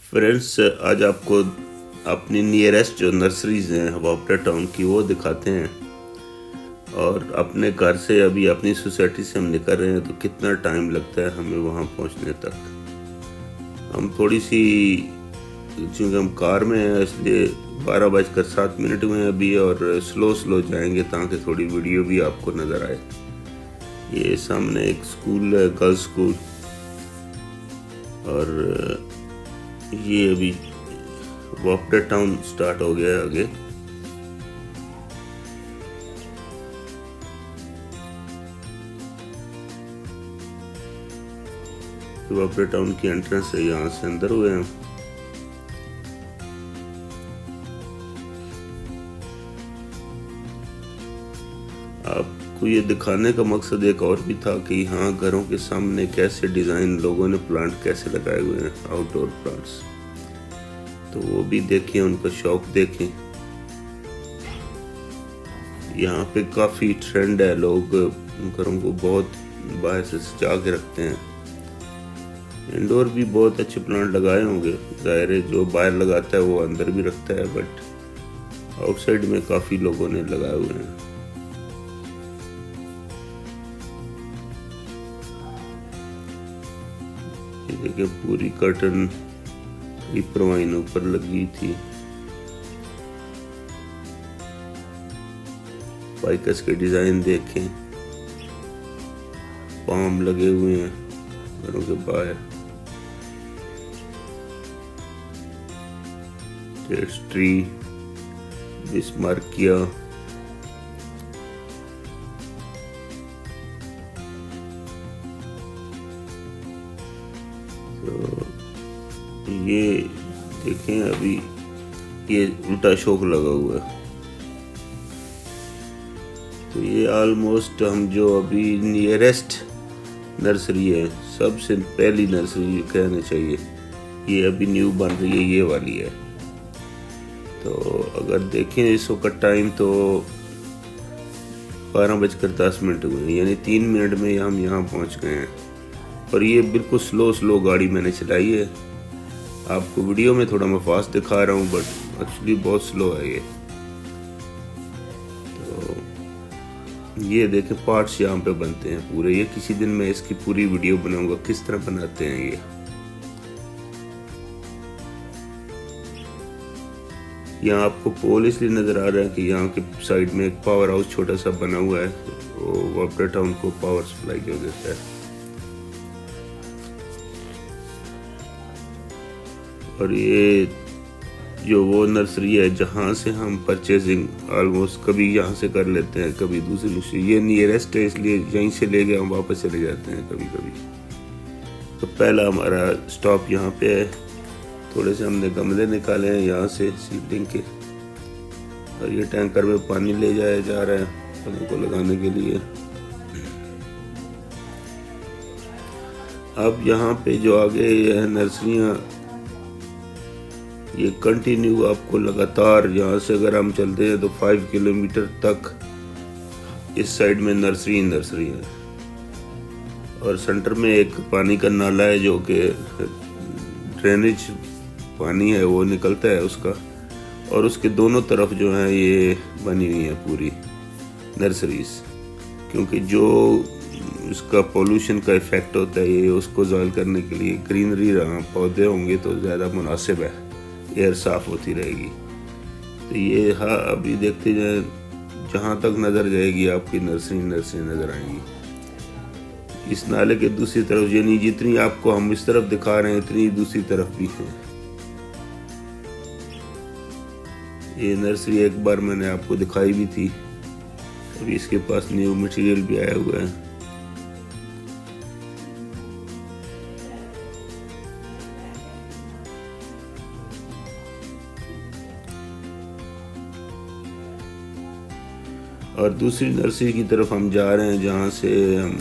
Friends, आज आपको अपनी नियरेस्ट जो नर्सरीज हैं हवापड़ा टाउन की वो दिखाते हैं। और अपने घर से अभी अपनी सोसाइटी से हम निकल रहे हैं तो कितना टाइम लगता है हमें वहाँ पहुँचने तक। हम थोड़ी सी, चूँकि हम कार में हैं इसलिए 12:07 में अभी, और स्लो जाएंगे ताकि थोड़ी वीडियो भी आपको नज़र आए। ये सामने एक स्कूल है, गर्ल्स स्कूल, और ये अभी हवापड़ा टाउन स्टार्ट हो गया है आगे। हवापड़ा टाउन की एंट्रेंस है, यहाँ से अंदर हुए हैं। आपको ये दिखाने का मकसद एक और भी था कि यहाँ घरों के सामने कैसे डिज़ाइन लोगों ने प्लांट कैसे लगाए हुए हैं, आउटडोर प्लांट्स, तो वो भी देखें, उनका शौक देखें। यहाँ पे काफ़ी ट्रेंड है, लोग घरों को बहुत बाहर से सजा के रखते हैं। इंडोर भी बहुत अच्छे प्लांट लगाए होंगे, जाहिर है जो बाहर लगाता है वो अंदर भी रखता है, बट आउटसाइड में काफ़ी लोगों ने लगाए हुए हैं। ये देखिए, पूरी कर्टन परवाइन ऊपर लगी थी, फाइकस के डिजाइन देखें, पाम लगे हुए हैं घरों के बाहर, ट्री, बिस्मार्किया, तो ये देखें अभी ये उल्टा शौक लगा हुआ है। तो ये ऑलमोस्ट हम जो अभी नियरेस्ट नर्सरी है, सबसे पहली नर्सरी कहना चाहिए, ये अभी न्यू बन रही है, ये वाली है। तो अगर देखें इस वक्त टाइम तो 12:10 हुए हैं, यानी 3 मिनट में हम यहाँ पहुँच गए हैं। और ये बिल्कुल स्लो गाड़ी मैंने चलाई है, आपको वीडियो में थोड़ा मैं फास्ट दिखा रहा हूँ बट एक्चुअली बहुत स्लो है ये। तो ये देखें, पार्ट्स यहाँ पे बनते हैं पूरे। ये किसी दिन मैं इसकी पूरी वीडियो बनाऊंगा किस तरह बनाते हैं ये। यहाँ आपको पोल इसलिए नज़र आ रहा है कि यहाँ के साइड में एक पावर हाउस छोटा सा बना हुआ है, वो हवापड़ा टाउन को पावर सप्लाई जो देता है। और ये जो वो नर्सरी है जहाँ से हम परचेजिंग ऑलमोस्ट कभी यहाँ से कर लेते हैं, कभी दूसरी से। ये नियरेस्ट है इसलिए यहीं से ले गए हम वापस चले जाते हैं कभी कभी। तो पहला हमारा स्टॉप यहाँ पे है। थोड़े से हमने गमले निकाले हैं यहाँ से सीडलिंग के, और ये टैंकर में पानी ले जाया जा रहा है पौधों को लगाने के लिए। अब यहाँ पे जो आगे ये है नर्सरियाँ, ये कंटिन्यू आपको लगातार, यहाँ से अगर हम चलते हैं तो 5 किलोमीटर तक इस साइड में नर्सरी है। और सेंटर में एक पानी का नाला है जो कि ड्रेनेज पानी है वो निकलता है उसका, और उसके दोनों तरफ जो है ये बनी हुई है पूरी नर्सरीज। क्योंकि जो इसका पोल्यूशन का इफेक्ट होता है, ये उसको ज़ायल करने के लिए ग्रीनरी पौधे होंगे तो ज़्यादा मुनासिब है, एयर साफ होती रहेगी। तो ये हाँ, अभी देखते जाए जहाँ तक नज़र जाएगी आपकी नर्सरी नज़र आएंगी। इस नाले के दूसरी तरफ, यानी जितनी आपको हम इस तरफ दिखा रहे हैं इतनी दूसरी तरफ भी है। ये नर्सरी एक बार मैंने आपको दिखाई भी थी, अभी इसके पास न्यू मटेरियल भी आया हुआ है। और दूसरी नर्सरी की तरफ हम जा रहे हैं जहाँ से हम,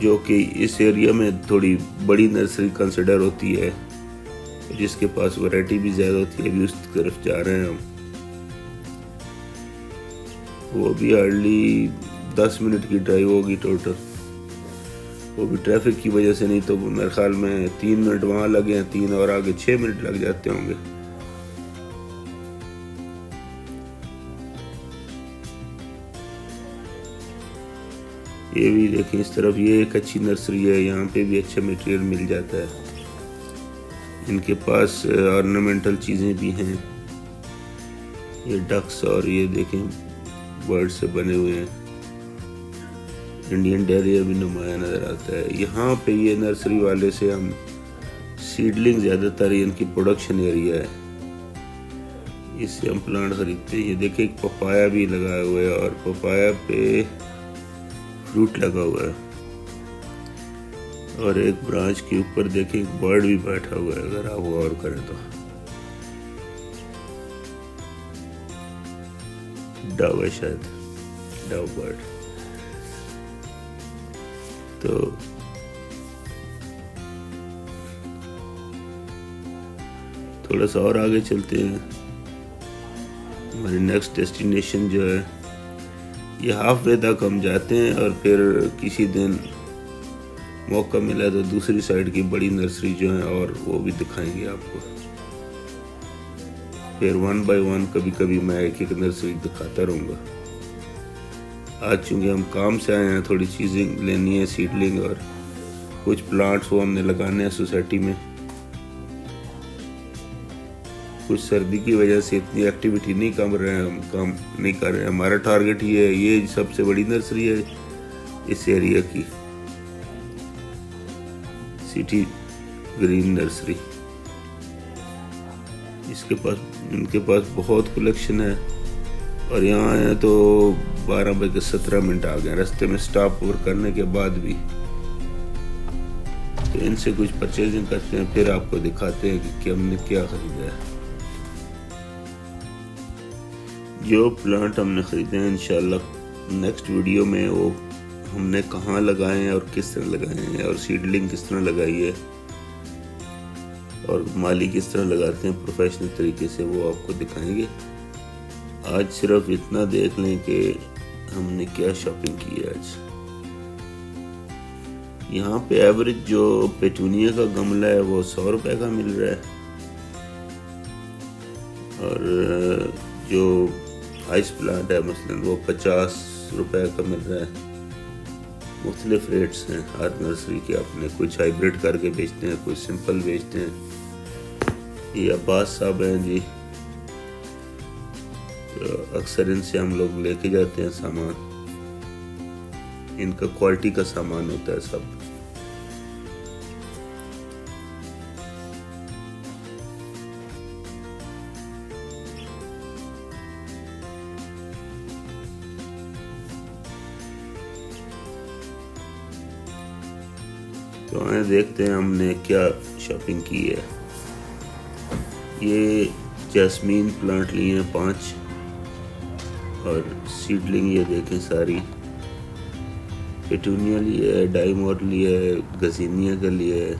जो कि इस एरिया में थोड़ी बड़ी नर्सरी कंसिडर होती है, जिसके पास वैरायटी भी ज़्यादा होती है, अभी उस तरफ जा रहे हैं हम। वो भी हार्डली 10 मिनट की ड्राइव होगी टोटल। वो भी ट्रैफिक की वजह से, नहीं तो मेरे ख्याल में 3 मिनट वहाँ लगे हैं, 3 और आगे 6 मिनट लग जाते होंगे। ये भी देखें इस तरफ, ये एक अच्छी नर्सरी है, यहाँ पे भी अच्छा मटेरियल मिल जाता है। इनके पास ऑर्नामेंटल चीज़ें भी हैं, ये डक्स और ये देखें बर्ड से बने हुए हैं। इंडियन टेरियर भी नुमाया नज़र आता है। यहाँ पे ये नर्सरी वाले से हम सीडलिंग, ज़्यादातर इनकी प्रोडक्शन एरिया है, इससे हम प्लांट खरीदते हैं। ये देखें एक पपाया भी लगाया हुआ है और पपाया पे फ्रूट लगा हुआ है, और एक ब्रांच के ऊपर देखें एक बर्ड भी बैठा हुआ है, अगर आप गौर करें तो। डव है शायद, डव बर्ड। तो थोड़ा सा और आगे चलते हैं। हमारी नेक्स्ट डेस्टिनेशन जो है, ये हाफ वे तक हम जाते हैं और फिर किसी दिन मौका मिला तो दूसरी साइड की बड़ी नर्सरी जो है और वो भी दिखाएंगे आपको। फिर 1 बाय 1 कभी कभी मैं एक एक नर्सरी दिखाता रहूँगा। आज चूँकि हम काम से आए हैं, थोड़ी चीज़ें लेनी है, सीडलिंग और कुछ प्लांट्स वो हमने लगाने हैं सोसाइटी में। कुछ सर्दी की वजह से इतनी एक्टिविटी नहीं कर रहे हैं, हम काम नहीं कर रहे हैं। हमारा टारगेट ये है, ये सबसे बड़ी नर्सरी है इस एरिया की, सिटी ग्रीन नर्सरी। इनके पास बहुत कलेक्शन है, और यहाँ आए तो 12:17 आ गए रास्ते में स्टॉप ओवर करने के बाद भी। तो इनसे कुछ परचेजिंग करते हैं, फिर आपको दिखाते हैं कि हमने क्या खरीदा है। जो प्लांट हमने खरीदे हैं इंशाल्लाह नेक्स्ट वीडियो में वो हमने कहाँ लगाए हैं और किस तरह लगाए हैं, और सीडलिंग किस तरह लगाई है, और माली किस तरह लगाते हैं प्रोफेशनल तरीके से, वो आपको दिखाएंगे। आज सिर्फ इतना देख लें कि हमने क्या शॉपिंग की है आज। यहाँ पे एवरेज जो पेटूनिया का गमला है वो 100 रुपए का मिल रहा है, और जो आइस प्लांट है मसलन वो 50 रुपए का मिल रहा है। मुख्तलिफ रेट्स हैं हर नर्सरी के अपने, कुछ हाइब्रिड करके बेचते हैं, कुछ सिंपल बेचते हैं। ये अब्बास साहब हैं जी, तो अक्सर इनसे हम लोग लेके जाते हैं सामान। इनका क्वालिटी का सामान होता है सब। तो आए देखते हैं हमने क्या शॉपिंग की है। ये जैस्मीन प्लांट लिए हैं 5, और सीडलिंग ये देखें सारी। पेटूनिया लिए है, डाइमोर लिए है, गजीनिया का लिए है,